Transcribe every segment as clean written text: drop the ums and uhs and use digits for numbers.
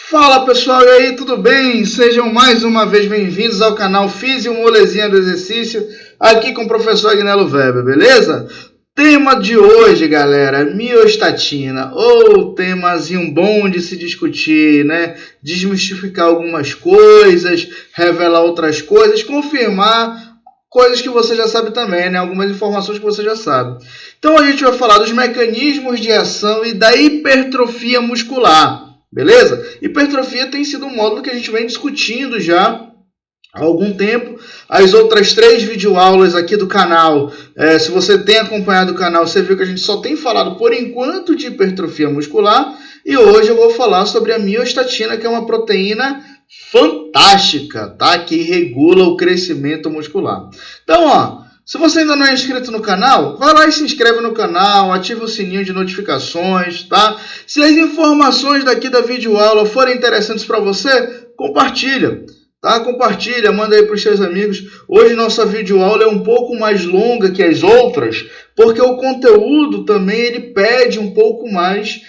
Fala pessoal, e aí, tudo bem? Sejam mais uma vez bem-vindos ao canal Físio Molezinha do Exercício, aqui com o professor Agnello Weber, beleza? Tema de hoje, galera, miostatina, ou temazinho bom de se discutir, né? Desmistificar algumas coisas, revelar outras coisas, confirmar coisas que você já sabe também, né? Algumas informações que você já sabe. Então a gente vai falar dos mecanismos de ação e da hipertrofia muscular. Beleza? Hipertrofia tem sido um módulo que a gente vem discutindo já há algum tempo. As outras 3 videoaulas aqui do canal, se você tem acompanhado o canal, você viu que a gente só tem falado por enquanto de hipertrofia muscular. E hoje eu vou falar sobre a miostatina, que é uma proteína fantástica, tá? Que regula o crescimento muscular. Então, ó, se você ainda não é inscrito no canal, vai lá e se inscreve no canal, ativa o sininho de notificações, tá? Se as informações daqui da videoaula forem interessantes para você, compartilha, tá? Compartilha, manda aí para os seus amigos. Hoje nossa videoaula é um pouco mais longa que as outras, porque o conteúdo também ele pede um pouco mais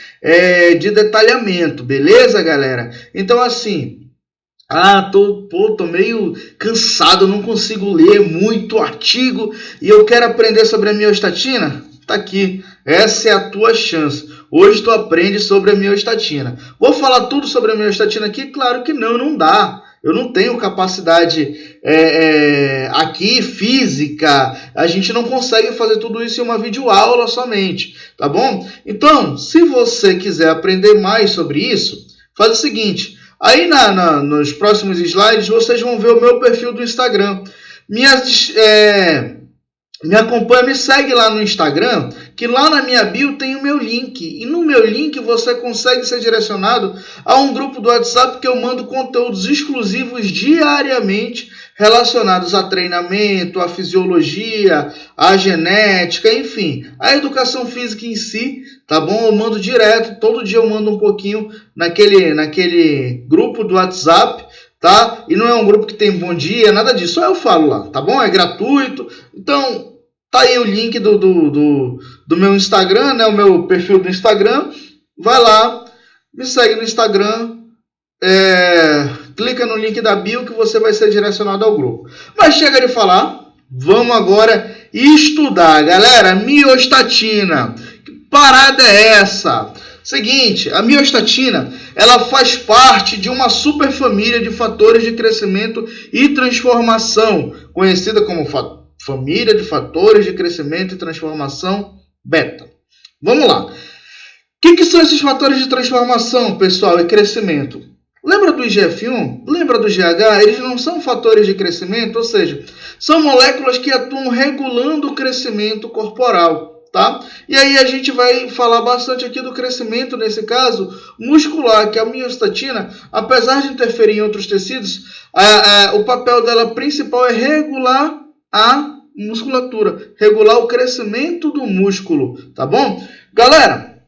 de detalhamento, beleza, galera? Então, assim... tô meio cansado, não consigo ler muito artigo e eu quero aprender sobre a miostatina? Tá aqui, essa é a tua chance. Hoje tu aprende sobre a miostatina. Vou falar tudo sobre a miostatina aqui? Claro que não dá. Eu não tenho capacidade aqui física, a gente não consegue fazer tudo isso em uma videoaula somente, tá bom? Então, se você quiser aprender mais sobre isso, faz o seguinte... Aí nos próximos slides vocês vão ver o meu perfil do Instagram. Me acompanha, me segue lá no Instagram, que lá na minha bio tem o meu link. E no meu link você consegue ser direcionado a um grupo do WhatsApp que eu mando conteúdos exclusivos diariamente relacionados a treinamento, a fisiologia, a genética, enfim, a educação física em si, tá bom? Eu mando direto, todo dia eu mando um pouquinho naquele grupo do WhatsApp, tá? E não é um grupo que tem bom dia, nada disso, só eu falo lá, tá bom? É gratuito, então tá aí o link do meu Instagram, né? O meu perfil do Instagram, vai lá, me segue no Instagram, clica no link da bio que você vai ser direcionado ao grupo. Mas chega de falar, vamos agora estudar, galera. Miostatina, que parada é essa? Seguinte, a miostatina, ela faz parte de uma superfamília de fatores de crescimento e transformação, conhecida como família de fatores de crescimento e transformação beta. Vamos lá. O que são esses fatores de transformação, pessoal, e crescimento? Lembra do IGF-1? Lembra do GH? Eles não são fatores de crescimento, ou seja, são moléculas que atuam regulando o crescimento corporal, tá? E aí a gente vai falar bastante aqui do crescimento, nesse caso, muscular, que a miostatina, apesar de interferir em outros tecidos, o papel dela principal é regular a musculatura, regular o crescimento do músculo, tá bom? Galera,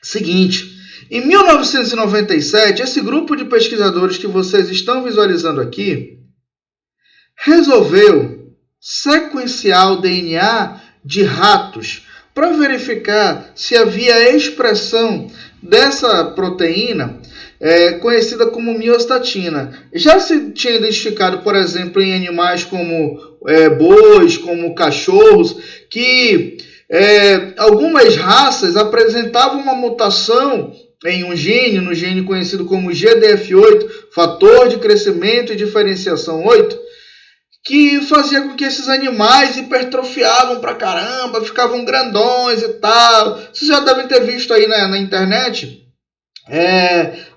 seguinte... Em 1997, esse grupo de pesquisadores que vocês estão visualizando aqui resolveu sequenciar o DNA de ratos para verificar se havia expressão dessa proteína conhecida como miostatina. Já se tinha identificado, por exemplo, em animais como bois, como cachorros, que algumas raças apresentavam uma mutação em um gene, no gene conhecido como GDF8, fator de crescimento e diferenciação 8, que fazia com que esses animais hipertrofiavam pra caramba, ficavam grandões e tal. Vocês já devem ter visto aí na internet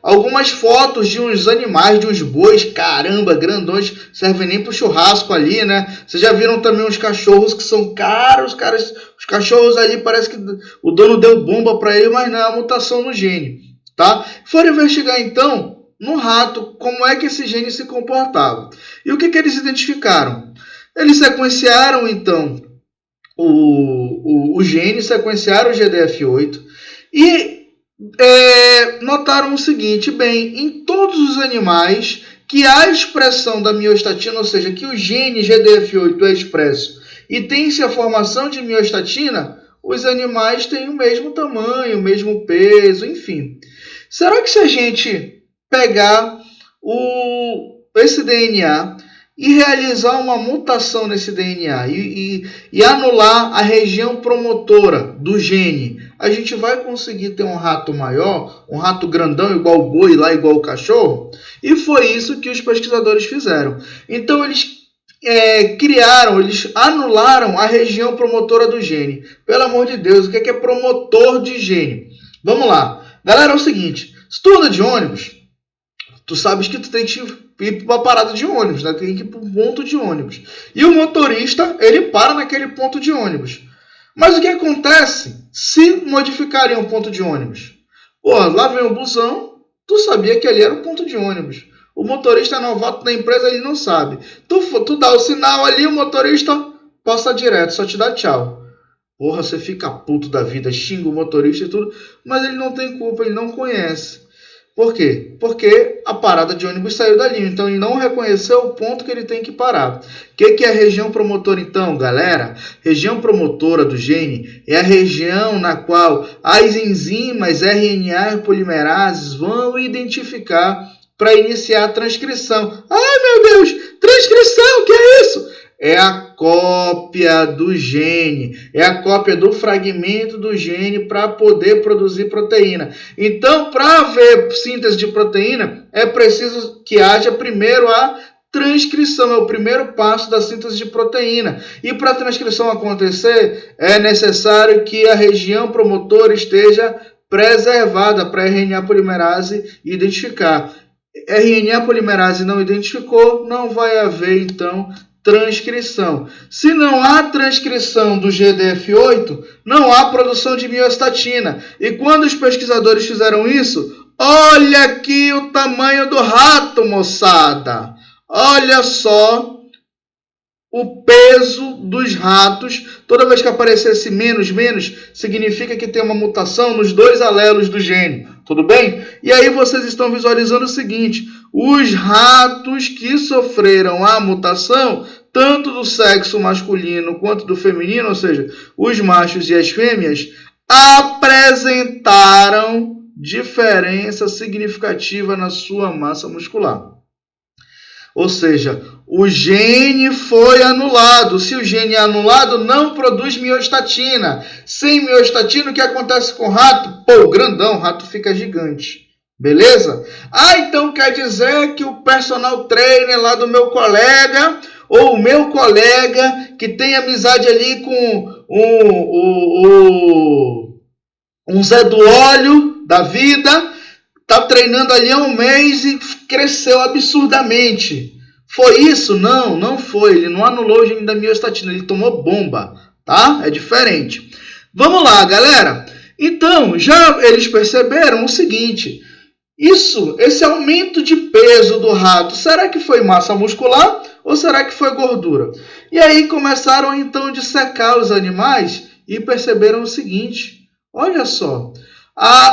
algumas fotos de uns animais, de uns bois, caramba, grandões, servem nem pro churrasco ali, né? Vocês já viram também uns cachorros que são caros, os cachorros ali parece que o dono deu bomba para ele, mas não é a mutação no gene, tá? Foram investigar então no rato como é que esse gene se comportava. E o que eles identificaram? Eles sequenciaram então o gene, sequenciaram o GDF8 e notaram o seguinte: bem, em todos os animais que há expressão da miostatina, ou seja, que o gene GDF8 é expresso e tem-se a formação de miostatina, os animais têm o mesmo tamanho, o mesmo peso, enfim. Será que se a gente pegar esse DNA e realizar uma mutação nesse DNA e anular a região promotora do gene, a gente vai conseguir ter um rato maior, um rato grandão igual o boi lá, igual o cachorro? E foi isso que os pesquisadores fizeram. Então eles eles anularam a região promotora do gene. Pelo amor de Deus, o que é promotor de gene? Vamos lá. Galera, é o seguinte, se tu anda de ônibus, tu sabes que tu tem que ir para uma parada de ônibus, né? Tem que ir para um ponto de ônibus. E o motorista, ele para naquele ponto de ônibus. Mas o que acontece se modificarem o ponto de ônibus? Pô, lá vem o busão, tu sabia que ali era um ponto de ônibus. O motorista novato da empresa, ele não sabe. Tu dá o sinal ali, o motorista passa direto, só te dá tchau. Porra, você fica puto da vida, xinga o motorista e tudo, mas ele não tem culpa, ele não conhece. Por quê? Porque a parada de ônibus saiu dali, então ele não reconheceu o ponto que ele tem que parar. O que é a região promotora então, galera? Região promotora do gene é a região na qual as enzimas RNA polimerases vão identificar para iniciar a transcrição. Ai, meu Deus! Transcrição, o que é isso? É a cópia do gene, é a cópia do fragmento do gene para poder produzir proteína. Então, para haver síntese de proteína, é preciso que haja primeiro a transcrição, é o primeiro passo da síntese de proteína. E para a transcrição acontecer, é necessário que a região promotora esteja preservada para a RNA polimerase identificar. RNA polimerase não identificou, não vai haver, então, transcrição. Se não há transcrição do GDF8, não há produção de miostatina. E quando os pesquisadores fizeram isso, olha aqui o tamanho do rato, moçada. Olha só o peso dos ratos. Toda vez que aparecesse menos, significa que tem uma mutação nos 2 alelos do gene. Tudo bem? E aí vocês estão visualizando o seguinte: os ratos que sofreram a mutação, tanto do sexo masculino quanto do feminino, ou seja, os machos e as fêmeas, apresentaram diferença significativa na sua massa muscular. Ou seja, o gene foi anulado. Se o gene é anulado, não produz miostatina. Sem miostatina, o que acontece com o rato? Pô, grandão, o rato fica gigante. Beleza? Ah, então quer dizer que o personal trainer lá do meu colega, ou o meu colega que tem amizade ali com um Zé do Óleo da vida, está treinando ali há um mês e cresceu absurdamente. Foi isso? Não, não foi. Ele não anulou o gene da miostatina, ele tomou bomba, tá? É diferente. Vamos lá, galera. Então, já eles perceberam o seguinte: esse aumento de peso do rato, será que foi massa muscular ou será que foi gordura? E aí começaram então a dissecar os animais e perceberam o seguinte: olha só,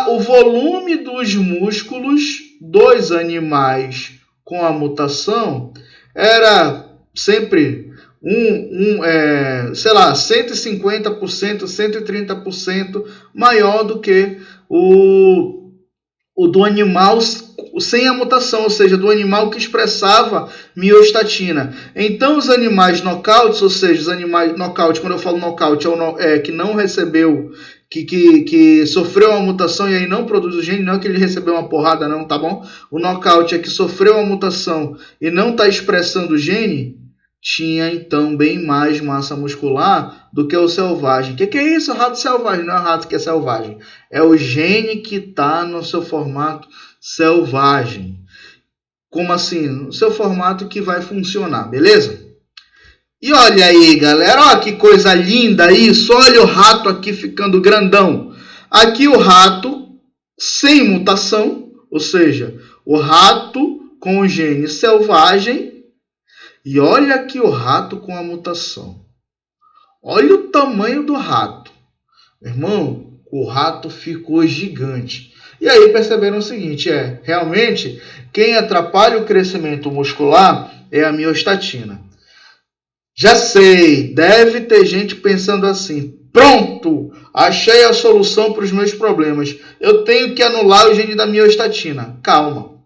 o volume dos músculos dos animais com a mutação era sempre 150%, 130% maior do que o do animal sem a mutação, ou seja, do animal que expressava miostatina. Então, os animais nocautes, ou seja, os animais nocaute, quando eu falo nocaute, que não recebeu, que sofreu uma mutação e aí não produz o gene, não é que ele recebeu uma porrada não, tá bom? O nocaute é que sofreu uma mutação e não está expressando o gene, tinha então bem mais massa muscular do que o selvagem. O que é isso? Rato selvagem. Não é o rato que é selvagem, é o gene que está no seu formato selvagem. Como assim? No seu formato que vai funcionar, beleza? E olha aí, galera, olha que coisa linda isso. Olha o rato aqui ficando grandão. Aqui o rato sem mutação, ou seja, o rato com o gene selvagem. E olha aqui o rato com a mutação. Olha o tamanho do rato. Meu irmão, o rato ficou gigante. E aí perceberam o seguinte, realmente, quem atrapalha o crescimento muscular é a miostatina. Já sei, deve ter gente pensando assim: pronto, achei a solução para os meus problemas. Eu tenho que anular o gene da miostatina. Calma,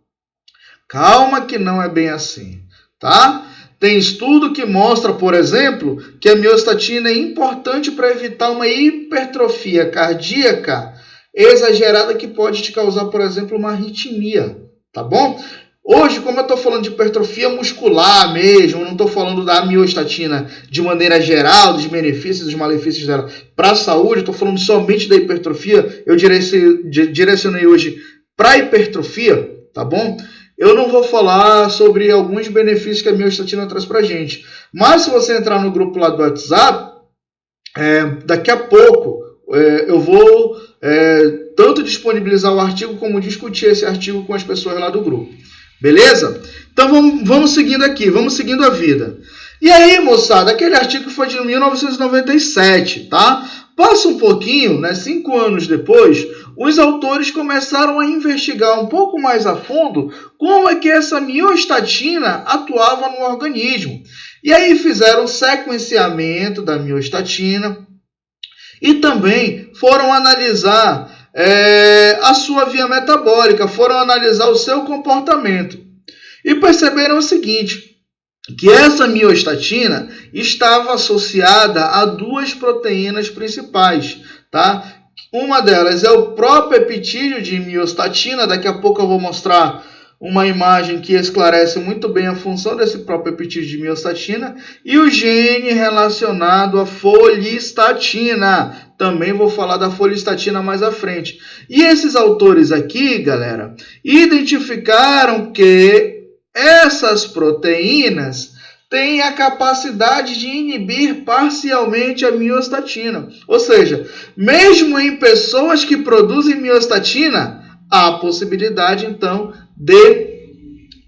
Calma que não é bem assim, tá? Tem estudo que mostra, por exemplo, que a miostatina é importante para evitar uma hipertrofia cardíaca exagerada que pode te causar, por exemplo, uma arritmia, tá bom? Hoje, como eu estou falando de hipertrofia muscular mesmo, não estou falando da miostatina de maneira geral, dos benefícios e dos malefícios dela para a saúde, estou falando somente da hipertrofia, eu direcionei hoje para a hipertrofia, tá bom? Eu não vou falar sobre alguns benefícios que a miostatina traz para a gente, mas se você entrar no grupo lá do WhatsApp, daqui a pouco eu vou tanto disponibilizar o artigo como discutir esse artigo com as pessoas lá do grupo. Beleza? Então vamos seguindo aqui, vamos seguindo a vida. E aí, moçada, aquele artigo foi de 1997, tá? Passa um pouquinho, né? 5 anos depois, os autores começaram a investigar um pouco mais a fundo como é que essa miostatina atuava no organismo. E aí fizeram sequenciamento da miostatina e também foram analisar a sua via metabólica, foram analisar o seu comportamento e perceberam o seguinte, que essa miostatina estava associada a 2 proteínas principais, tá? Uma delas é o propeptídeo de miostatina, daqui a pouco eu vou mostrar uma imagem que esclarece muito bem a função desse propeptídeo de miostatina, e o gene relacionado à folistatina. Também vou falar da folistatina mais à frente. E esses autores aqui, galera, identificaram que essas proteínas têm a capacidade de inibir parcialmente a miostatina. Ou seja, mesmo em pessoas que produzem miostatina, há a possibilidade, então, de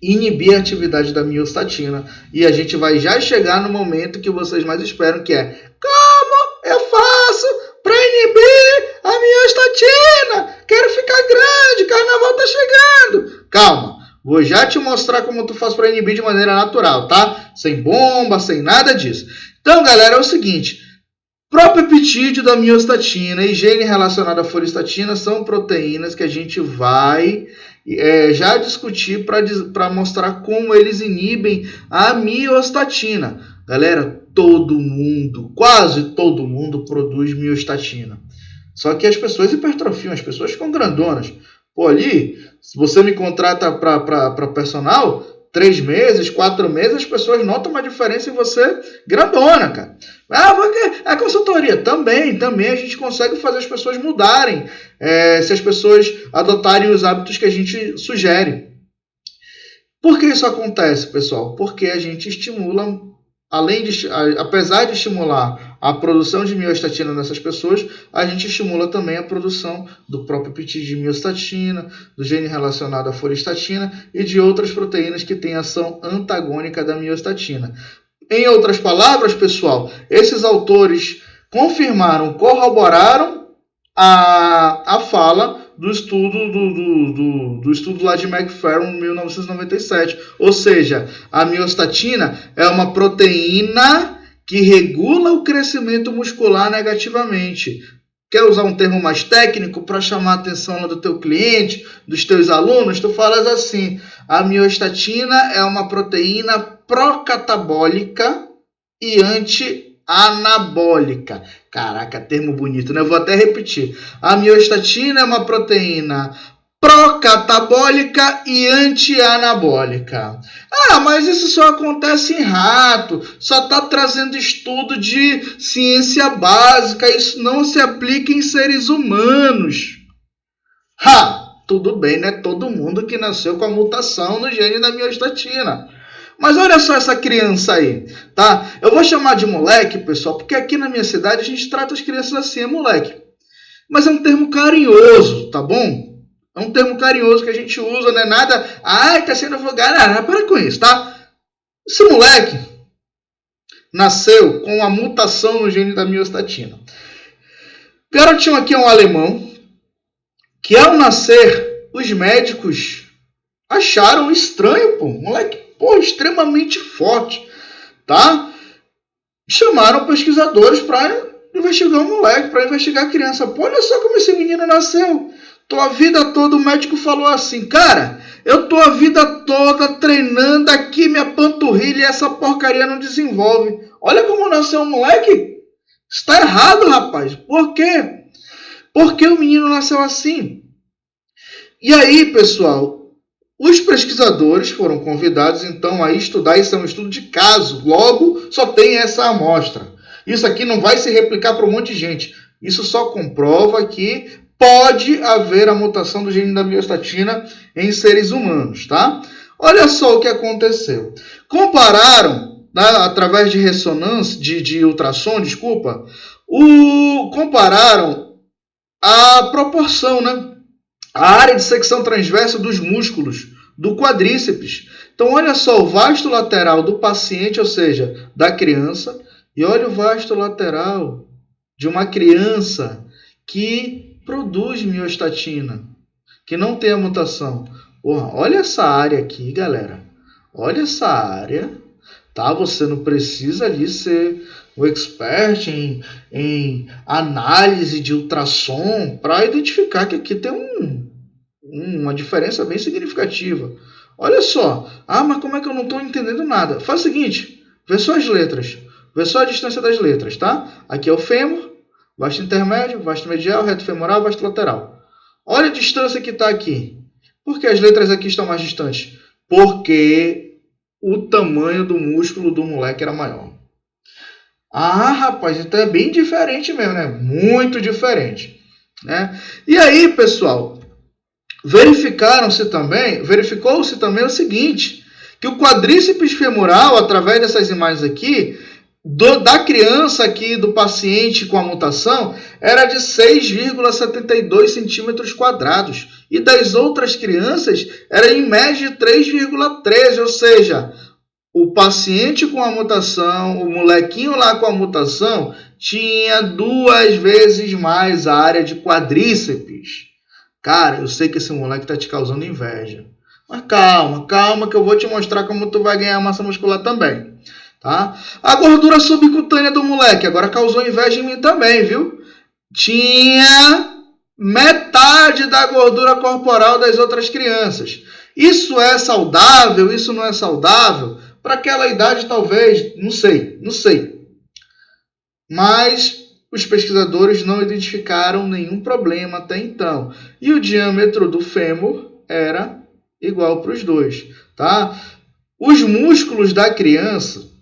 inibir a atividade da miostatina. E a gente vai já chegar no momento que vocês mais esperam, que é: como eu faço para inibir a miostatina? Quero ficar grande, carnaval tá chegando. Calma, vou já te mostrar como tu faz para inibir de maneira natural, tá? Sem bomba, sem nada disso. Então, galera, é o seguinte: propeptídeo da miostatina e gene relacionado à folistatina são proteínas que a gente vai já discutir para mostrar como eles inibem a miostatina. Galera, todo mundo, quase todo mundo produz miostatina. Só que as pessoas hipertrofiam, as pessoas ficam grandonas. Pô, ali, se você me contrata para personal, 3 meses, 4 meses, as pessoas notam uma diferença em você grandona, cara. Porque a consultoria também a gente consegue fazer as pessoas mudarem, se as pessoas adotarem os hábitos que a gente sugere. Por que isso acontece, pessoal? Porque a gente estimula, apesar de estimular a produção de miostatina nessas pessoas, a gente estimula também a produção do próprio peptídeo de miostatina, do gene relacionado à folistatina e de outras proteínas que têm ação antagônica da miostatina. Em outras palavras, pessoal, esses autores confirmaram, corroboraram a fala do estudo do estudo lá de McFarland em 1997. Ou seja, a miostatina é uma proteína que regula o crescimento muscular negativamente. Quer usar um termo mais técnico para chamar a atenção do teu cliente, dos teus alunos? Tu falas assim: a miostatina é uma proteína procatabólica e anti-anabólica. Caraca, termo bonito, né? Eu vou até repetir. A miostatina é uma proteína procatabólica e anti-anabólica. Mas isso só acontece em rato, só está trazendo estudo de ciência básica, isso não se aplica em seres humanos. Tudo bem, né? Todo mundo que nasceu com a mutação no gene da miostatina. Mas olha só essa criança aí, tá? Eu vou chamar de moleque, pessoal, porque aqui na minha cidade a gente trata as crianças assim, é moleque. Mas é um termo carinhoso, tá bom? É um termo carinhoso que a gente usa, não é nada... tá sendo vulgar. Para com isso, tá? Esse moleque nasceu com a mutação no gene da miostatina. Garotinho aqui é um alemão que, ao nascer, os médicos acharam estranho, moleque, extremamente forte, tá? Chamaram pesquisadores para investigar o moleque, para investigar a criança. Olha só como esse menino nasceu. Tô a vida toda, o médico falou assim, cara, eu tô a vida toda treinando aqui minha panturrilha e essa porcaria não desenvolve. Olha como nasceu um moleque. Está errado, rapaz. Por quê? Porque o menino nasceu assim. E aí, pessoal, os pesquisadores foram convidados, então, a estudar. Isso é um estudo de caso. Logo, só tem essa amostra. Isso aqui não vai se replicar para um monte de gente. Isso só comprova que pode haver a mutação do gene da miostatina em seres humanos, tá? Olha só o que aconteceu. Compararam, através de ressonância, de ultrassom, desculpa, compararam a proporção, né? A área de secção transversa dos músculos do quadríceps. Então, olha só o vasto lateral do paciente, ou seja, da criança, e olha o vasto lateral de uma criança que produz miostatina, que não tem a mutação. Porra, olha essa área aqui, galera. Olha essa área, tá? Você não precisa ali ser o expert em análise de ultrassom para identificar que aqui tem uma diferença bem significativa. Olha só. Ah, mas como é que eu não estou entendendo nada? Faz o seguinte, vê só as letras. Vê só a distância das letras, tá? Aqui é o fêmur, vasto intermédio, vasto medial, reto femoral, vasto lateral. Olha a distância que está aqui. Por que as letras aqui estão mais distantes? Porque o tamanho do músculo do moleque era maior. Ah, rapaz, então é bem diferente mesmo, né? Muito diferente, né? E aí, pessoal, verificou-se também o seguinte, que o quadríceps femoral, através dessas imagens aqui, da criança aqui, do paciente com a mutação, era de 6,72 centímetros quadrados. E das outras crianças, era em média de 3,13, ou seja, o paciente com a mutação, o molequinho lá com a mutação, tinha 2 vezes mais a área de quadríceps. Cara, eu sei que esse moleque está te causando inveja. Mas calma, que eu vou te mostrar como tu vai ganhar massa muscular também. Tá? A gordura subcutânea do moleque agora causou inveja em mim também, viu? Tinha metade da gordura corporal das outras crianças. Isso é saudável? Isso não é saudável? Para aquela idade, talvez, não sei. Mas os pesquisadores não identificaram nenhum problema até então. E o diâmetro do fêmur era igual para os dois. Tá? Os músculos da criança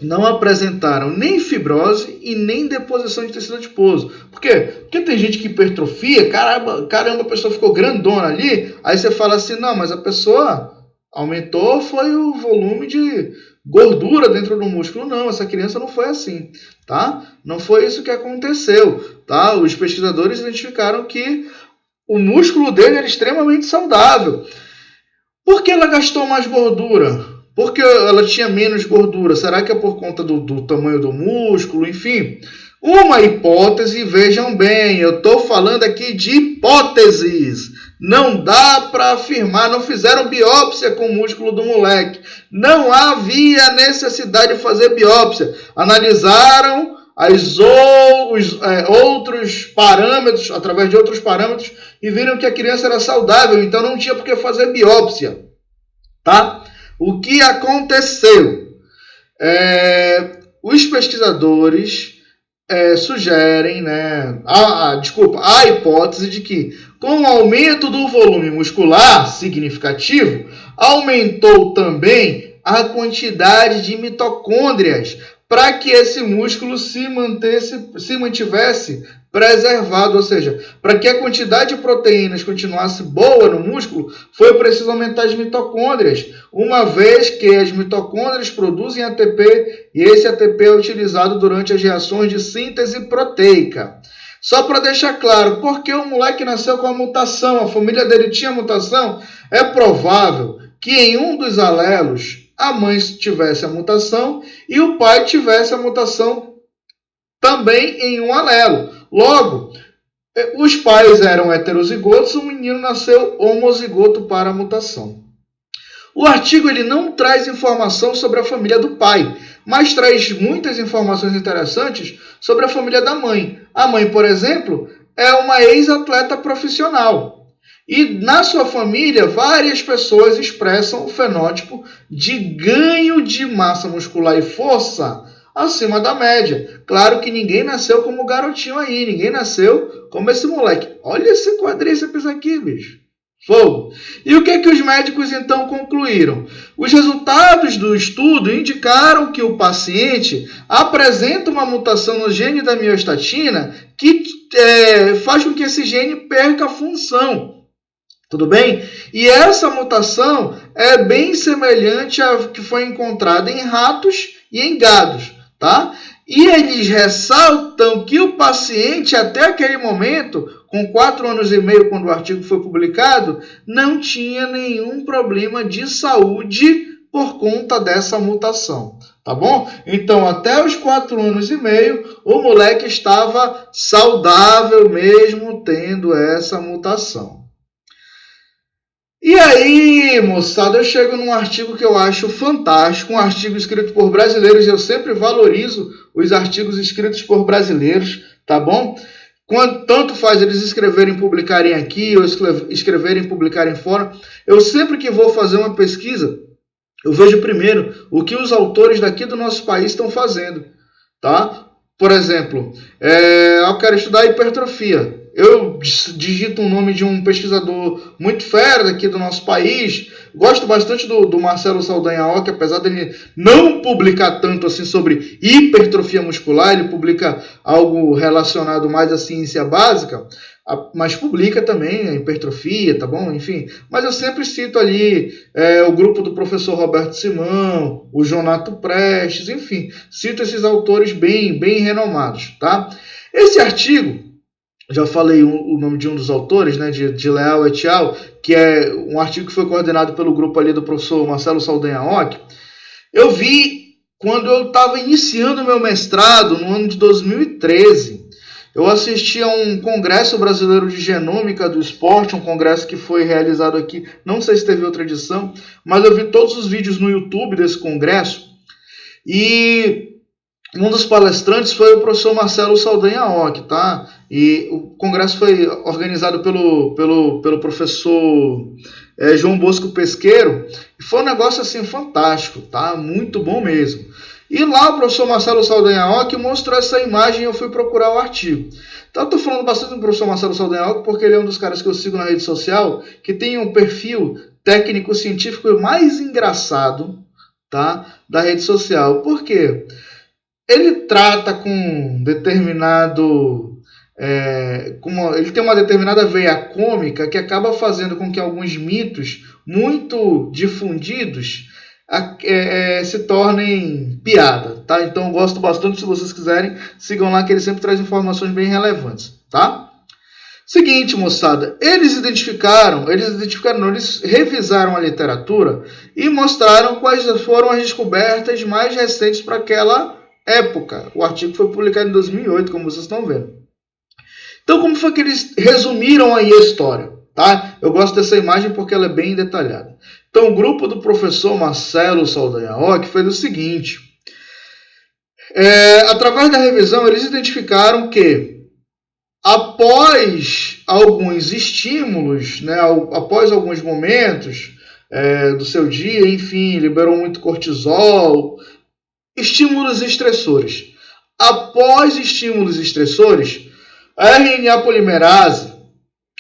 não apresentaram nem fibrose e nem deposição de tecido adiposo. Por quê? Porque tem gente que hipertrofia, caramba, a pessoa ficou grandona ali, aí você fala assim, não, mas a pessoa aumentou, foi o volume de gordura dentro do músculo. Não, essa criança não foi assim, tá? Não foi isso que aconteceu, tá? Os pesquisadores identificaram que o músculo dele era extremamente saudável. Por que ela gastou mais gordura? Porque ela tinha menos gordura. Será que é por conta do tamanho do músculo? Enfim, uma hipótese, vejam bem, eu estou falando aqui de hipóteses. Não dá para afirmar, não fizeram biópsia com o músculo do moleque. Não havia necessidade de fazer biópsia. Analisaram os outros parâmetros, através de outros parâmetros, e viram que a criança era saudável, então não tinha por que fazer biópsia. Tá? O que aconteceu? Os pesquisadores sugerem, né, a hipótese de que, com o aumento do volume muscular significativo, aumentou também a quantidade de mitocôndrias para que esse músculo se mantivesse preservado, ou seja, para que a quantidade de proteínas continuasse boa no músculo, foi preciso aumentar as mitocôndrias, uma vez que as mitocôndrias produzem ATP e esse ATP é utilizado durante as reações de síntese proteica. Só para deixar claro, porque o moleque nasceu com a mutação, a família dele tinha mutação, é provável que em um dos alelos a mãe tivesse a mutação e o pai tivesse a mutação também em um alelo. Logo, os pais eram heterozigotos, o menino nasceu homozigoto para a mutação. O artigo ele não traz informação sobre a família do pai, mas traz muitas informações interessantes sobre a família da mãe. A mãe, por exemplo, é uma ex-atleta profissional. E na sua família, várias pessoas expressam o fenótipo de ganho de massa muscular e força acima da média. Claro que ninguém nasceu como o garotinho aí, ninguém nasceu como esse moleque. Olha esse quadríceps aqui, bicho. Fogo. E o que que os médicos então concluíram? Os resultados do estudo indicaram que o paciente apresenta uma mutação no gene da miostatina que faz com que esse gene perca a função. Tudo bem? E essa mutação é bem semelhante à que foi encontrada em ratos e em gados, tá? E eles ressaltam que o paciente, até aquele momento, com 4 anos e meio, quando o artigo foi publicado, não tinha nenhum problema de saúde por conta dessa mutação, tá bom? Então, até os 4 anos e meio, o moleque estava saudável mesmo tendo essa mutação. E aí, moçada, eu chego num artigo que eu acho fantástico, um artigo escrito por brasileiros, eu sempre valorizo os artigos escritos por brasileiros, tá bom? Tanto faz eles escreverem e publicarem aqui, ou escreverem e publicarem fora, eu sempre que vou fazer uma pesquisa, eu vejo primeiro o que os autores daqui do nosso país estão fazendo, tá? Por exemplo, eu quero estudar hipertrofia. Eu digito o nome de um pesquisador muito fera daqui do nosso país. Gosto bastante do Marcelo Saldanha, que apesar dele não publicar tanto assim sobre hipertrofia muscular, ele publica algo relacionado mais à ciência básica, mas publica também a hipertrofia, tá bom? Enfim, mas eu sempre cito ali o grupo do professor Roberto Simão, o Jonato Prestes, enfim, cito esses autores bem renomados, tá? Esse artigo, já falei o nome de um dos autores, né, de Leal et al., que é um artigo que foi coordenado pelo grupo ali do professor Marcelo Saldanha. Eu vi quando eu estava iniciando o meu mestrado, no ano de 2013. Eu assisti a um congresso brasileiro de genômica do esporte, um congresso que foi realizado aqui, não sei se teve outra edição, mas eu vi todos os vídeos no YouTube desse congresso, e um dos palestrantes foi o professor Marcelo Saldanha, tá? E o congresso foi organizado pelo professor João Bosco Pesqueiro, e foi um negócio assim fantástico, tá? Muito bom mesmo. E lá o professor Marcelo Saldanha que mostrou essa imagem e eu fui procurar o artigo. Então eu estou falando bastante do professor Marcelo Saldanha porque ele é um dos caras que eu sigo na rede social, que tem um perfil técnico-científico mais engraçado, tá, da rede social. Por quê? Ele trata com determinado... ele tem uma determinada veia cômica que acaba fazendo com que alguns mitos muito difundidos se tornem piada, tá? Então eu gosto bastante, se vocês quiserem, sigam lá que ele sempre traz informações bem relevantes, tá? Seguinte, moçada, eles revisaram a literatura e mostraram quais foram as descobertas mais recentes para aquela época. O artigo foi publicado em 2008, como vocês estão vendo. Então, como foi que eles resumiram aí a história? Tá? Eu gosto dessa imagem porque ela é bem detalhada. Então, o grupo do professor Marcelo Saldanha fez o seguinte. Através da revisão, eles identificaram que, após alguns estímulos, né, após alguns momentos do seu dia, enfim, liberou muito cortisol, estímulos estressores. Após estímulos estressores, a RNA polimerase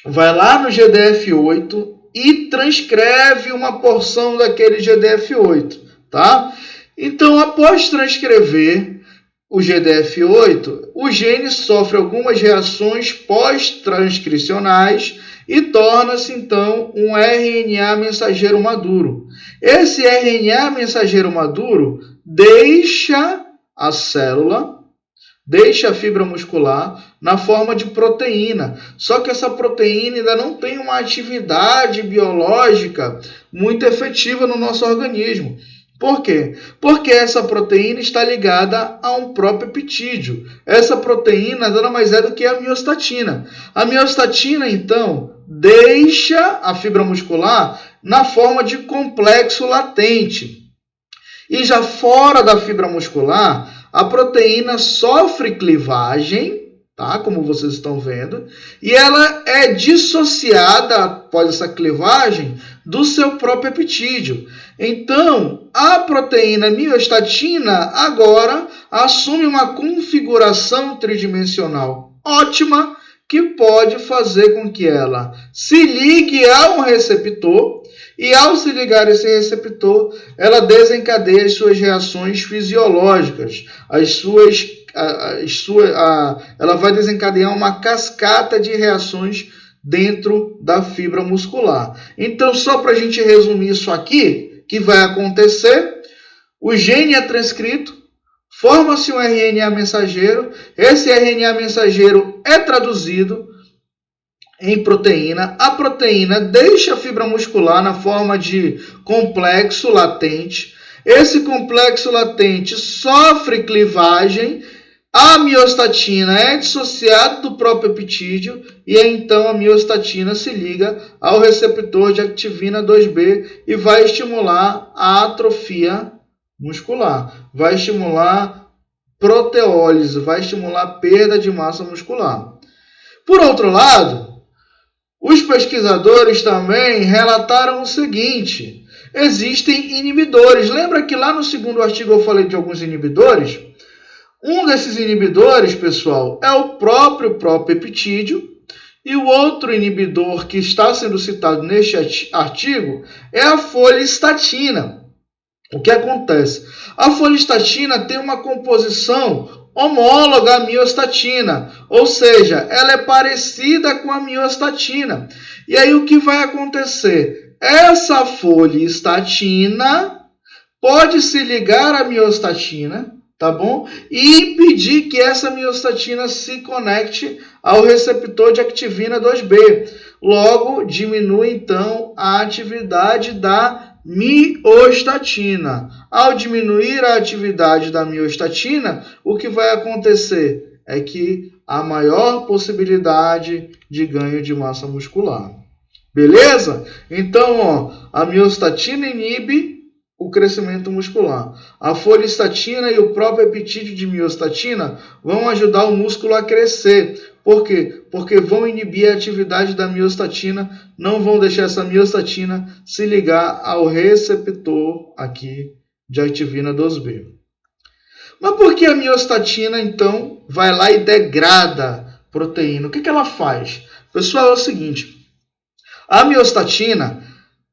vai lá no GDF8 e transcreve uma porção daquele GDF8, tá? Então, após transcrever o GDF8, o gene sofre algumas reações pós-transcricionais e torna-se, então, um RNA mensageiro maduro. Esse RNA mensageiro maduro deixa a célula, deixa a fibra muscular na forma de proteína. Só que essa proteína ainda não tem uma atividade biológica muito efetiva no nosso organismo. Por quê? Porque essa proteína está ligada a um próprio peptídeo. Essa proteína nada mais é do que a miostatina. A miostatina, então, deixa a fibra muscular na forma de complexo latente. E já fora da fibra muscular, a proteína sofre clivagem, tá? Como vocês estão vendo, e ela é dissociada após essa clivagem do seu próprio peptídeo. Então, a proteína miostatina agora assume uma configuração tridimensional ótima que pode fazer com que ela se ligue a um receptor e, ao se ligar a esse receptor, ela desencadeia as suas reações fisiológicas, ela vai desencadear uma cascata de reações dentro da fibra muscular. Então, só para a gente resumir isso aqui, que vai acontecer, o gene é transcrito, forma-se um RNA mensageiro, esse RNA mensageiro é traduzido em proteína, a proteína deixa a fibra muscular na forma de complexo latente, esse complexo latente sofre clivagem, a miostatina é dissociada do próprio peptídeo e então a miostatina se liga ao receptor de activina 2B e vai estimular a atrofia muscular, vai estimular proteólise, vai estimular a perda de massa muscular. Por outro lado, os pesquisadores também relataram o seguinte: existem inibidores. Lembra que lá no segundo artigo eu falei de alguns inibidores? Um desses inibidores, pessoal, é o próprio peptídeo, e o outro inibidor que está sendo citado neste artigo é a folistatina. O que acontece? A folistatina tem uma composição homóloga à miostatina, ou seja, ela é parecida com a miostatina. E aí o que vai acontecer? Essa folistatina pode se ligar à miostatina, tá bom? E impedir que essa miostatina se conecte ao receptor de activina 2B. Logo, diminui então a atividade da miostatina. Ao diminuir a atividade da miostatina, o que vai acontecer é que há maior possibilidade de ganho de massa muscular. Beleza? Então, a miostatina inibe o crescimento muscular. A folistatina e o próprio peptídeo de miostatina vão ajudar o músculo a crescer. Por quê? Porque vão inibir a atividade da miostatina, não vão deixar essa miostatina se ligar ao receptor aqui de activina 2B. Mas por que a miostatina, então, vai lá e degrada proteína? O que ela faz? Pessoal, é o seguinte: a miostatina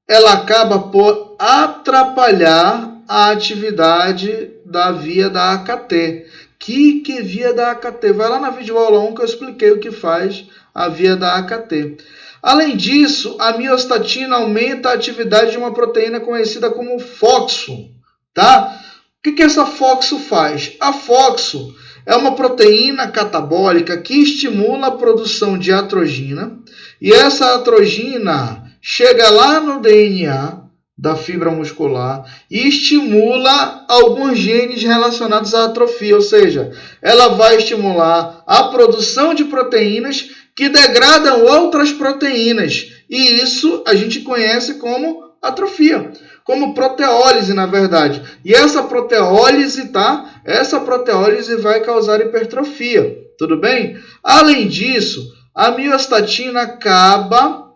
ela acaba por atrapalhar a atividade da via da AKT. Que via da AKT? Vai lá na videoaula 1 que eu expliquei o que faz a via da AKT. Além disso, a miostatina aumenta a atividade de uma proteína conhecida como FOXO. Tá? O que essa FOXO faz? A FOXO é uma proteína catabólica que estimula a produção de atrogina, e essa atrogina chega lá no DNA da fibra muscular e estimula alguns genes relacionados à atrofia, ou seja, ela vai estimular a produção de proteínas que degradam outras proteínas, e isso a gente conhece como atrofia, como proteólise, na verdade. E essa proteólise, tá? Essa proteólise vai causar hipertrofia, tudo bem? Além disso, a miostatina acaba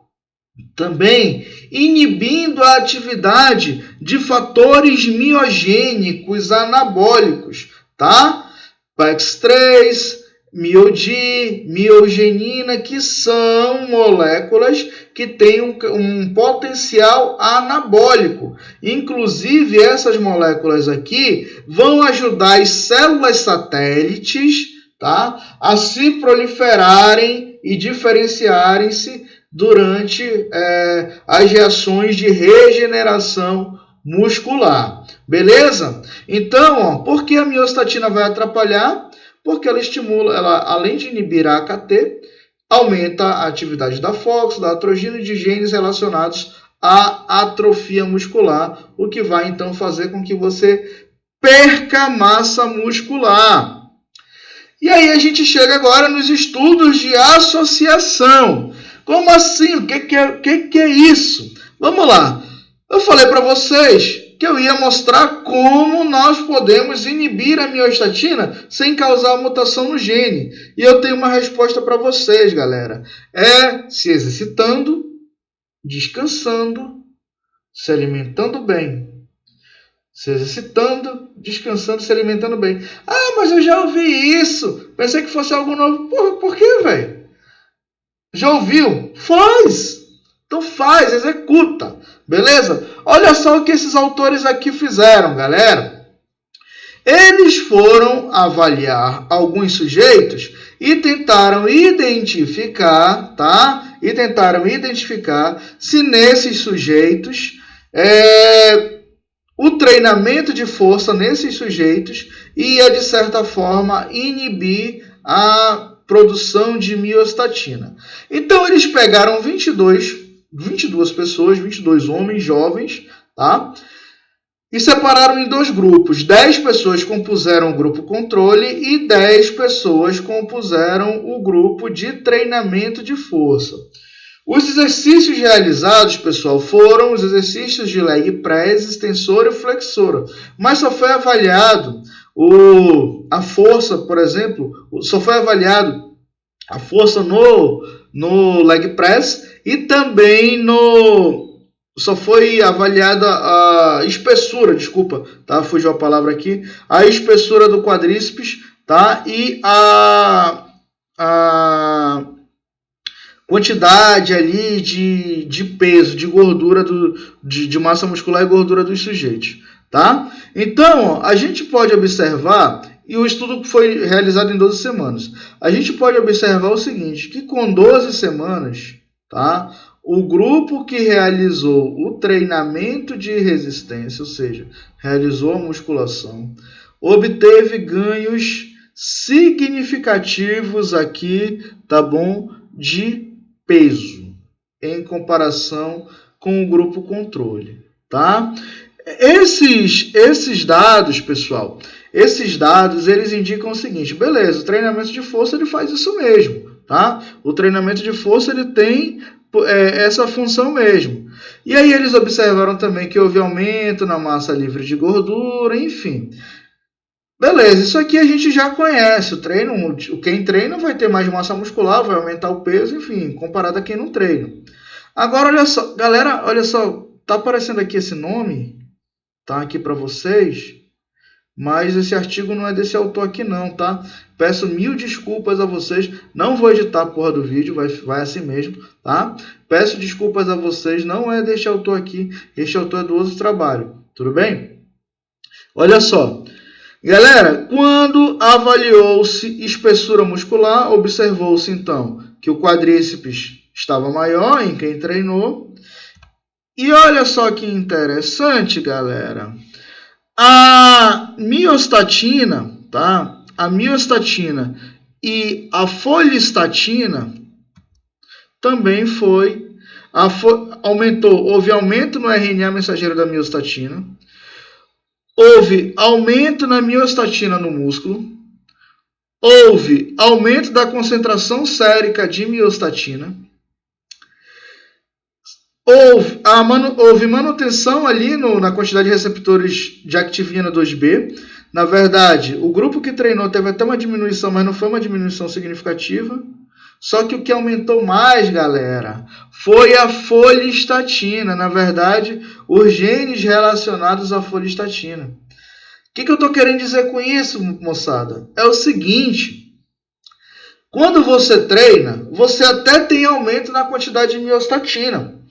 também inibindo a atividade de fatores miogênicos anabólicos, tá? PAX3, MioD, miogenina, que são moléculas que têm um potencial anabólico. Inclusive, essas moléculas aqui vão ajudar as células satélites, tá, a se proliferarem e diferenciarem-se durante as reações de regeneração muscular. Beleza? Então, por que a miostatina vai atrapalhar? Porque ela estimula, além de inibir a AKT, aumenta a atividade da FOXO, da atrogina e de genes relacionados à atrofia muscular, o que vai então fazer com que você perca massa muscular. E aí a gente chega agora nos estudos de associação. Como assim? O que é isso? Vamos lá. Eu falei para vocês que eu ia mostrar como nós podemos inibir a miostatina sem causar mutação no gene. E eu tenho uma resposta para vocês, galera. É se exercitando, descansando, se alimentando bem. Se exercitando, descansando, se alimentando bem. Ah, mas eu já ouvi isso. Pensei que fosse algo novo. Porra, por quê, velho? Já ouviu? Faz! Então faz, executa. Beleza? Olha só o que esses autores aqui fizeram, galera. Eles foram avaliar alguns sujeitos e tentaram identificar, tá? E tentaram identificar se nesses sujeitos o treinamento de força nesses sujeitos ia, de certa forma, inibir a produção de miostatina. Então, eles pegaram 22 pessoas, 22 homens jovens, tá? E separaram em 2 grupos. 10 pessoas compuseram o grupo controle e 10 pessoas compuseram o grupo de treinamento de força. Os exercícios realizados, pessoal, foram os exercícios de leg press, extensora e flexora. Mas só foi avaliado a força, por exemplo, só foi avaliado a força no leg press e também só foi avaliada a espessura, desculpa, tá? Fugiu a palavra aqui. A espessura do quadríceps, tá? E a quantidade ali de peso, de gordura, de massa muscular e gordura dos sujeitos, tá? Então, a gente pode observar, e o estudo foi realizado em 12 semanas, a gente pode observar o seguinte, que com 12 semanas, tá? O grupo que realizou o treinamento de resistência, ou seja, realizou a musculação, obteve ganhos significativos aqui, tá bom? De peso em comparação com o grupo controle, tá? Esses dados, pessoal, esses dados eles indicam o seguinte, beleza, o treinamento de força ele faz isso mesmo, tá? O treinamento de força ele tem essa função mesmo. E aí eles observaram também que houve aumento na massa livre de gordura, enfim. Beleza, isso aqui a gente já conhece. Quem treina vai ter mais massa muscular, vai aumentar o peso, enfim, comparado a quem não treina. Agora, olha só, galera, olha só, tá aparecendo aqui esse nome, tá aqui para vocês, mas esse artigo não é desse autor aqui não, tá? Peço 1000 desculpas a vocês, não vou editar a porra do vídeo, vai assim mesmo, tá? Peço desculpas a vocês, não é deste autor aqui, este autor é do outro trabalho, tudo bem? Olha só. Galera, quando avaliou-se espessura muscular, observou-se então que o quadríceps estava maior em quem treinou. E olha só que interessante, galera. A miostatina, tá? A miostatina e a folistatina também houve aumento no RNA mensageiro da miostatina. Houve aumento na miostatina no músculo. Houve aumento da concentração sérica de miostatina. Houve manutenção ali na quantidade de receptores de activina 2B. Na verdade, o grupo que treinou teve até uma diminuição, mas não foi uma diminuição significativa. Só que o que aumentou mais, galera, foi a folistatina. Na verdade, os genes relacionados à folistatina. O que eu estou querendo dizer com isso, moçada? É o seguinte, quando você treina, você até tem aumento na quantidade de miostatina.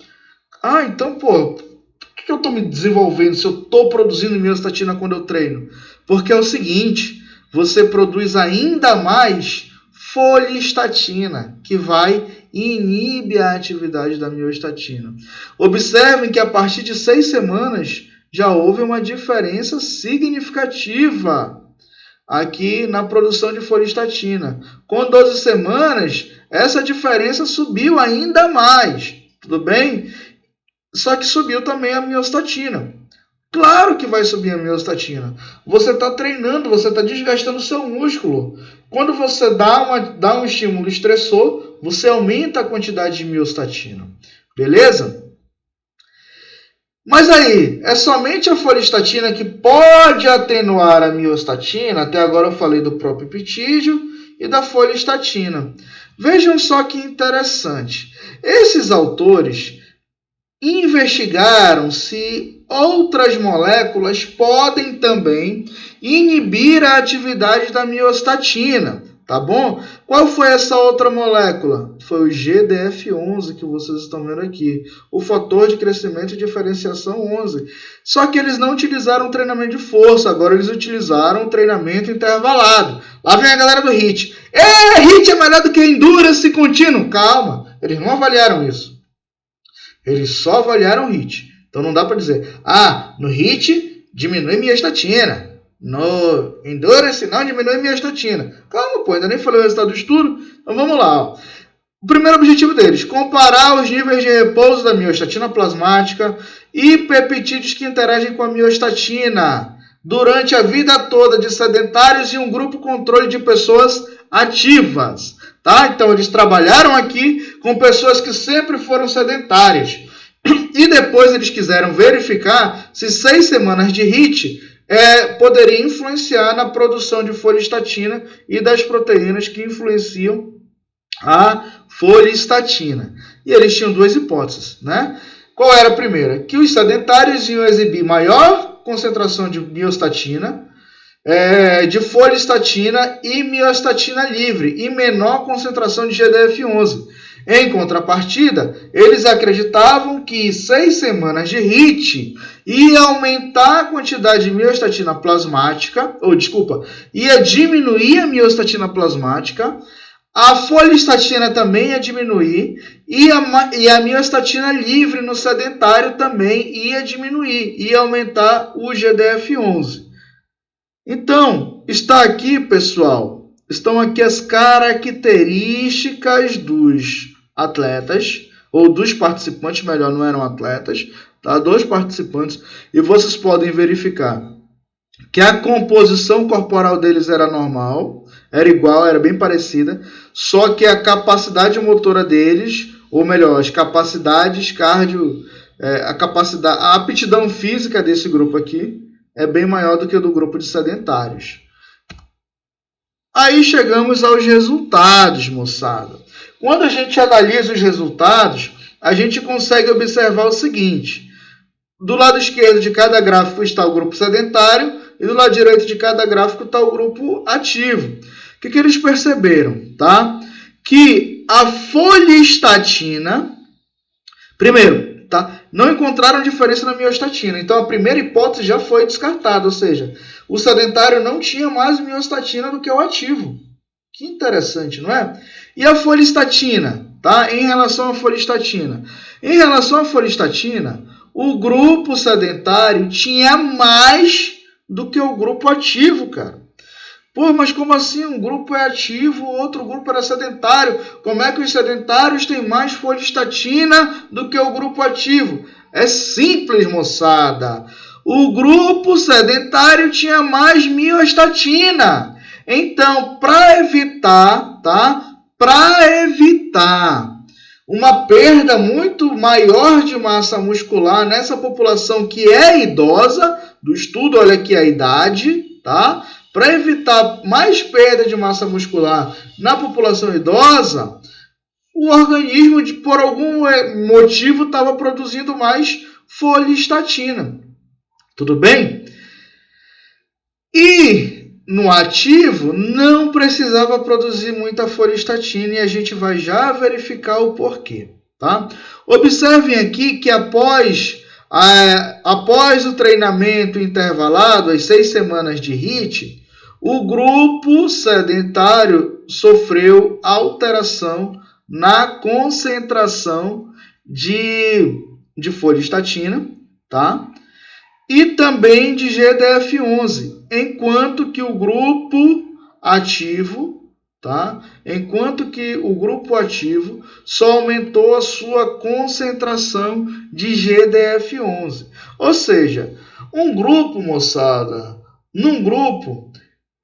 Ah, então, pô, por que eu estou me desenvolvendo se eu estou produzindo miostatina quando eu treino? Porque é o seguinte, você produz ainda mais folistatina, que vai e inibe a atividade da miostatina. Observem que a partir de 6 semanas já houve uma diferença significativa aqui na produção de folistatina. Com 12 semanas, essa diferença subiu ainda mais, tudo bem? Só que subiu também a miostatina. Claro que vai subir a miostatina. Você está treinando, você está desgastando o seu músculo. Quando você dá um estímulo estressor, você aumenta a quantidade de miostatina. Beleza? Mas aí, é somente a foliestatina que pode atenuar a miostatina? Até agora eu falei do próprio epitídeo e da foliestatina. Vejam só que interessante. Esses autores investigaram se outras moléculas podem também inibir a atividade da miostatina, tá bom? Qual foi essa outra molécula? Foi o GDF11 que vocês estão vendo aqui, o fator de crescimento e diferenciação 11. Só que eles não utilizaram treinamento de força, agora eles utilizaram treinamento intervalado. Lá vem a galera do HIIT. HIIT é melhor do que Endurance contínuo. Calma, eles não avaliaram isso. Eles só avaliaram o HIIT. Então não dá para dizer, no HIIT diminui miostatina. No Endurance não diminui miostatina. Calma, ainda nem falei o resultado do estudo. Então vamos lá. O primeiro objetivo deles, comparar os níveis de repouso da miostatina plasmática e peptídeos que interagem com a miostatina durante a vida toda de sedentários e um grupo controle de pessoas ativas. Tá? Então, eles trabalharam aqui com pessoas que sempre foram sedentárias. E depois eles quiseram verificar se 6 semanas de HIIT poderia influenciar na produção de foliestatina e das proteínas que influenciam a foliestatina. E eles tinham duas hipóteses, né? Qual era a primeira? Que os sedentários iam exibir maior concentração de miostatina, de foliestatina e miostatina livre e menor concentração de GDF11. Em contrapartida, eles acreditavam que 6 semanas de HIIT ia aumentar a quantidade de miostatina plasmática, ia diminuir a miostatina plasmática, a foliestatina também ia diminuir e a miostatina livre no sedentário também ia diminuir, ia aumentar o GDF11. Então, está aqui, pessoal, estão aqui as características dos atletas, ou dos participantes, melhor, não eram atletas, tá? Dos participantes, e vocês podem verificar que a composição corporal deles era normal, era igual, era bem parecida, só que a capacidade motora deles, ou melhor, as capacidades a aptidão física desse grupo aqui é bem maior do que a do grupo de sedentários. Aí chegamos aos resultados, moçada. Quando a gente analisa os resultados, a gente consegue observar o seguinte. Do lado esquerdo de cada gráfico está o grupo sedentário e do lado direito de cada gráfico está o grupo ativo. O que eles perceberam? Tá? Que a foliestatina, primeiro, tá? Não encontraram diferença na miostatina. Então, a primeira hipótese já foi descartada. Ou seja, o sedentário não tinha mais miostatina do que o ativo. Que interessante, não é? E a foliestatina, tá? Em relação à foliestatina. Em relação à foliestatina, o grupo sedentário tinha mais do que o grupo ativo, cara. Pô, mas como assim? Um grupo é ativo, o outro grupo era sedentário. Como é que os sedentários têm mais foliestatina do que o grupo ativo? É simples, moçada. O grupo sedentário tinha mais miostatina. Então, para evitar, tá? Para evitar uma perda muito maior de massa muscular nessa população que é idosa, do estudo, olha aqui a idade, tá? Para evitar mais perda de massa muscular na população idosa, o organismo, por algum motivo, estava produzindo mais foliestatina. Tudo bem? E no ativo, não precisava produzir muita foliestatina e a gente vai já verificar o porquê. Tá? Observem aqui que após o treinamento intervalado, as 6 semanas de HIIT, o grupo sedentário sofreu alteração na concentração de foliestatina, tá? E também de GDF11, enquanto que o grupo ativo, tá? Enquanto que o grupo ativo só aumentou a sua concentração de GDF11. Ou seja, um grupo, moçada, num grupo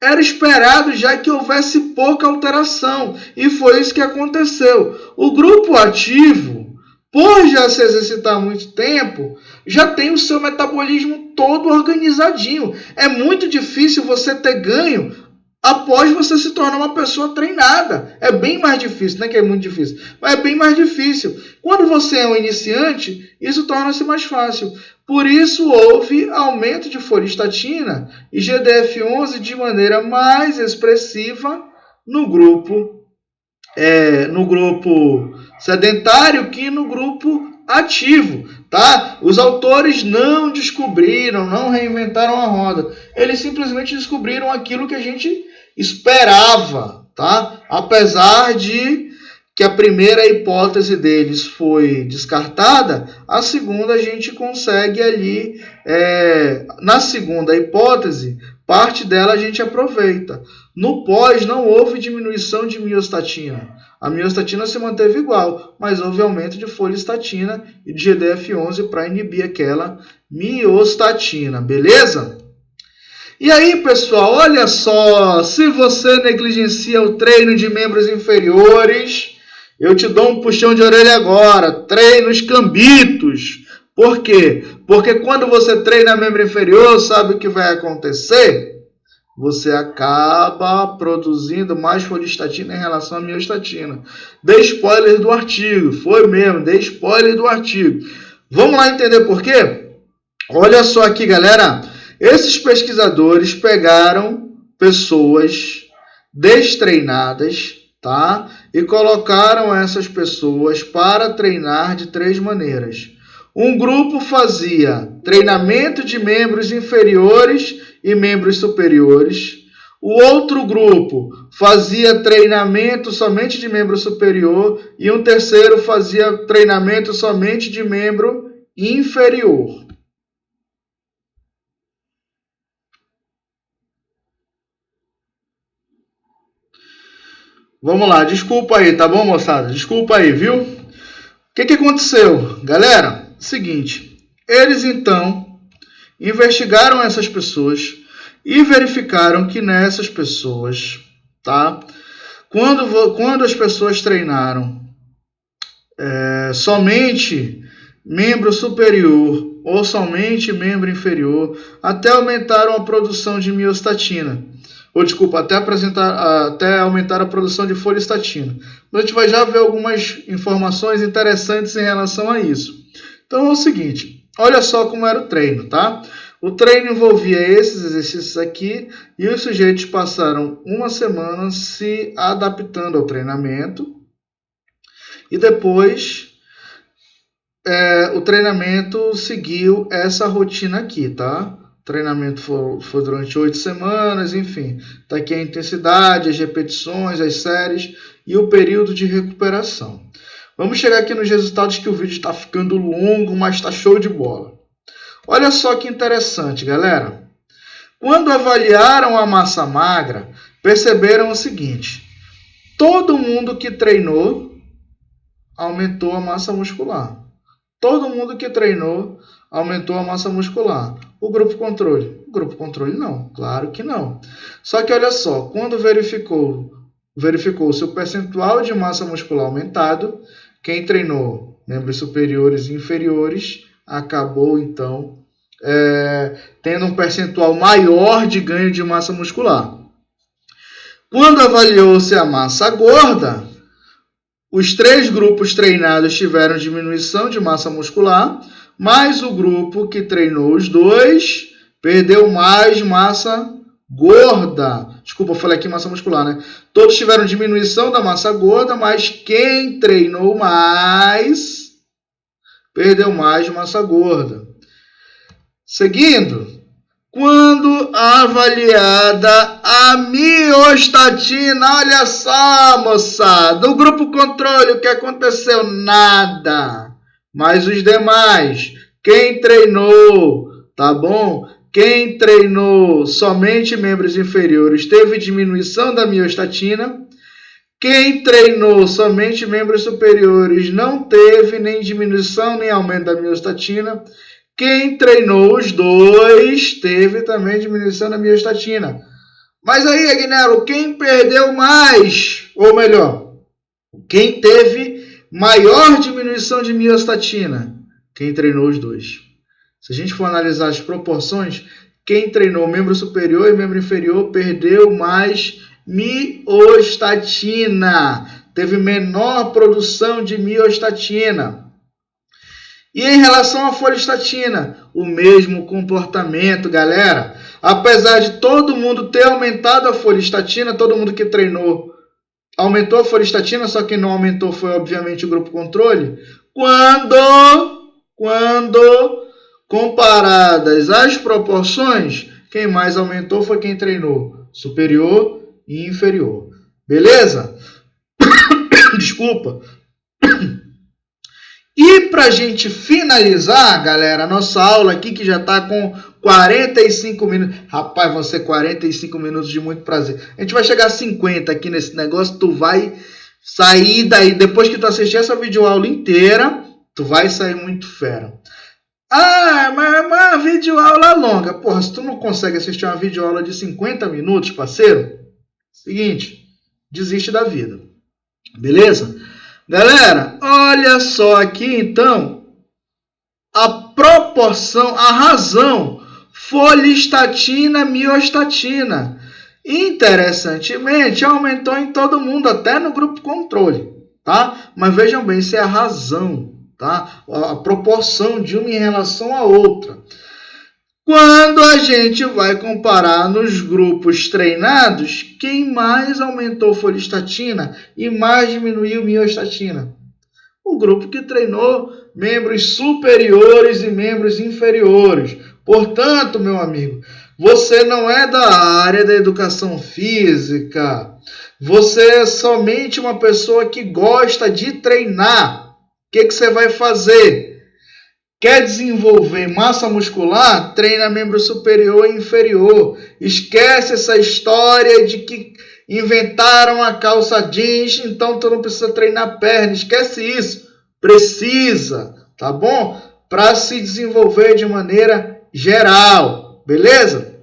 era esperado já que houvesse pouca alteração, e foi isso que aconteceu. O grupo ativo por já se exercitar há muito tempo, já tem o seu metabolismo todo organizadinho. É muito difícil você ter ganho após você se tornar uma pessoa treinada. É bem mais difícil, não é que é muito difícil, mas é bem mais difícil. Quando você é um iniciante, isso torna-se mais fácil. Por isso, houve aumento de foliestatina e GDF-11 de maneira mais expressiva no grupo sedentário que no grupo ativo, tá? Os autores não descobriram, não reinventaram a roda. Eles simplesmente descobriram aquilo que a gente esperava, tá? Apesar de que a primeira hipótese deles foi descartada, a segunda a gente consegue ali, na segunda hipótese, parte dela a gente aproveita. No pós não houve diminuição de miostatina. A miostatina se manteve igual, mas houve aumento de foliestatina e de GDF-11 para inibir aquela miostatina, beleza? E aí, pessoal, olha só, se você negligencia o treino de membros inferiores, eu te dou um puxão de orelha agora, treinos cambitos. Por quê? Porque quando você treina membro inferior, sabe o que vai acontecer? Você acaba produzindo mais foliestatina em relação à miostatina. Dei spoiler do artigo, foi mesmo, dei spoiler do artigo. Vamos lá entender por quê? Olha só aqui, galera. Esses pesquisadores pegaram pessoas destreinadas, tá? E colocaram essas pessoas para treinar de 3 maneiras. Um grupo fazia treinamento de membros inferiores e membros superiores. O outro grupo fazia treinamento somente de membro superior e um terceiro fazia treinamento somente de membro inferior. Vamos lá, desculpa aí, tá bom, moçada? Desculpa aí, viu? O que aconteceu? Galera, seguinte, eles então investigaram essas pessoas e verificaram que nessas pessoas, tá? Quando as pessoas treinaram somente membro superior ou somente membro inferior, até aumentaram a produção de miostatina. Ou desculpa, até aumentar a produção de foliestatina. A gente vai já ver algumas informações interessantes em relação a isso. Então é o seguinte, olha só como era o treino, tá? O treino envolvia esses exercícios aqui e os sujeitos passaram uma semana se adaptando ao treinamento e depois o treinamento seguiu essa rotina aqui, tá? O treinamento foi durante 8 semanas, enfim. Tá aqui a intensidade, as repetições, as séries e o período de recuperação. Vamos chegar aqui nos resultados que o vídeo está ficando longo, mas está show de bola. Olha só que interessante, galera. Quando avaliaram a massa magra, perceberam o seguinte. Todo mundo que treinou aumentou a massa muscular. Todo mundo que treinou aumentou a massa muscular. O grupo controle? O grupo controle não, claro que não. Só que olha só, quando verificou-se o percentual de massa muscular aumentado, quem treinou membros superiores e inferiores acabou então tendo um percentual maior de ganho de massa muscular. Quando avaliou-se a massa gorda, os 3 grupos treinados tiveram diminuição de massa muscular, mas o grupo que treinou os 2 perdeu mais massa gorda. Desculpa, eu falei aqui massa muscular, né? Todos tiveram diminuição da massa gorda, mas quem treinou mais perdeu mais massa gorda. Seguindo, quando avaliada a miostatina, olha só, moçada, o grupo controle, o que aconteceu? Nada. Mas os demais, quem treinou, tá bom? Quem treinou somente membros inferiores teve diminuição da miostatina. Quem treinou somente membros superiores não teve nem diminuição nem aumento da miostatina. Quem treinou os 2 teve também diminuição da miostatina. Mas aí, Agnello, quem perdeu mais? Ou melhor, quem teve maior diminuição distribuição de miostatina? Quem treinou os dois. Se a gente for analisar as proporções, quem treinou membro superior e membro inferior perdeu mais miostatina. Teve menor produção de miostatina. E em relação à folistatina, o mesmo comportamento, galera. Apesar de todo mundo ter aumentado a folistatina, todo mundo que treinou aumentou a folistatina, só quem não aumentou foi, obviamente, o grupo controle. Quando comparadas as proporções, quem mais aumentou foi quem treinou superior e inferior. Beleza? Desculpa. E para a gente finalizar, galera, a nossa aula aqui, que já está com 45 minutos. Rapaz, vão ser 45 minutos de muito prazer. A gente vai chegar a 50 aqui nesse negócio. Tu vai sair daí, depois que tu assistir essa videoaula inteira, tu vai sair muito fera. Ah, mas uma videoaula longa. Porra, se tu não consegue assistir uma videoaula de 50 minutos, parceiro, seguinte, desiste da vida. Beleza? Galera, olha só aqui então a proporção, a razão folistatina, miostatina. Interessantemente, aumentou em todo mundo, até no grupo controle, tá? Mas vejam bem, isso é a razão, tá? A proporção de uma em relação à outra. Quando a gente vai comparar nos grupos treinados, quem mais aumentou folistatina e mais diminuiu miostatina? O grupo que treinou membros superiores e membros inferiores. Portanto, meu amigo, você não é da área da educação física. Você é somente uma pessoa que gosta de treinar. O que você vai fazer? Quer desenvolver massa muscular? Treina membro superior e inferior. Esquece essa história de que inventaram a calça jeans, então tu não precisa treinar perna. Esquece isso. Precisa, tá bom? Para se desenvolver de maneira geral, beleza?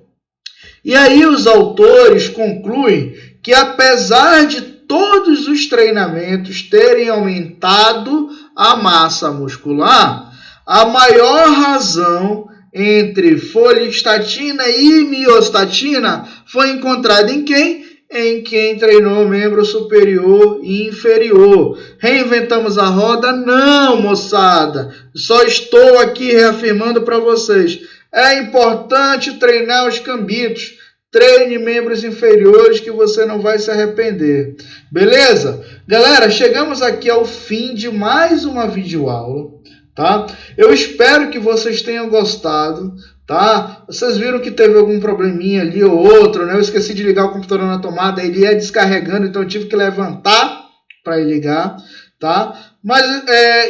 E aí os autores concluem que apesar de todos os treinamentos terem aumentado a massa muscular, a maior razão entre folistatina e miostatina foi encontrada em quem? Em quem treinou membro superior e inferior. Reinventamos a roda? Não, moçada. Só estou aqui reafirmando para vocês. É importante treinar os cambitos. Treine membros inferiores que você não vai se arrepender. Beleza? Galera, chegamos aqui ao fim de mais uma videoaula. Tá? Eu espero que vocês tenham gostado, tá? Vocês viram que teve algum probleminha ali ou outro, né? Eu esqueci de ligar o computador na tomada, ele ia descarregando, então eu tive que levantar para ir ligar, tá? Mas,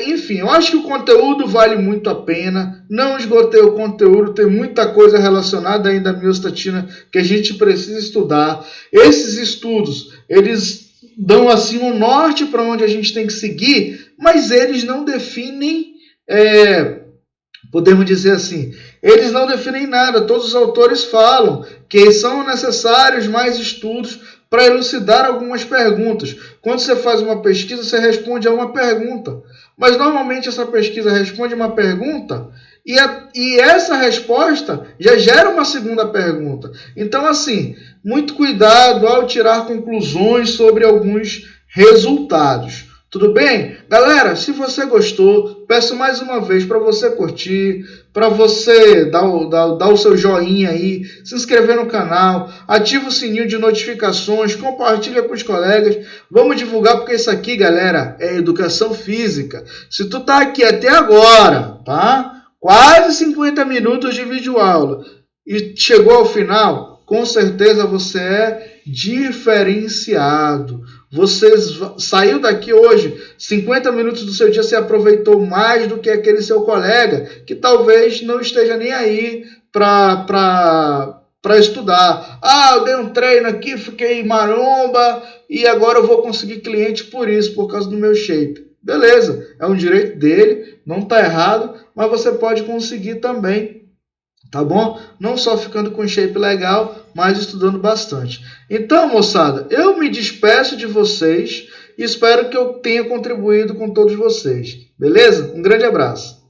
enfim, eu acho que o conteúdo vale muito a pena. Não esgotei o conteúdo, tem muita coisa relacionada ainda à miostatina que a gente precisa estudar. Esses estudos, eles dão assim um norte para onde a gente tem que seguir, mas eles não definem podemos dizer assim, eles não definem nada. Todos os autores falam que são necessários mais estudos para elucidar algumas perguntas. Quando você faz uma pesquisa, você responde a uma pergunta, mas normalmente essa pesquisa responde uma pergunta e essa resposta já gera uma segunda pergunta. Então, assim, muito cuidado ao tirar conclusões sobre alguns resultados. Tudo bem? Galera, se você gostou, peço mais uma vez para você curtir, para você dar o seu joinha aí, se inscrever no canal, ativa o sininho de notificações, compartilha com os colegas. Vamos divulgar, porque isso aqui, galera, é educação física. Se tu tá aqui até agora, tá? Quase 50 minutos de videoaula e chegou ao final, com certeza você é diferenciado. Você saiu daqui hoje, 50 minutos do seu dia você aproveitou mais do que aquele seu colega que talvez não esteja nem aí para estudar. Ah, eu dei um treino aqui, fiquei maromba e agora eu vou conseguir cliente por isso, por causa do meu shape. Beleza, é um direito dele, não está errado, mas você pode conseguir também. Tá bom? Não só ficando com shape legal, mas estudando bastante. Então, moçada, eu me despeço de vocês e espero que eu tenha contribuído com todos vocês. Beleza? Um grande abraço.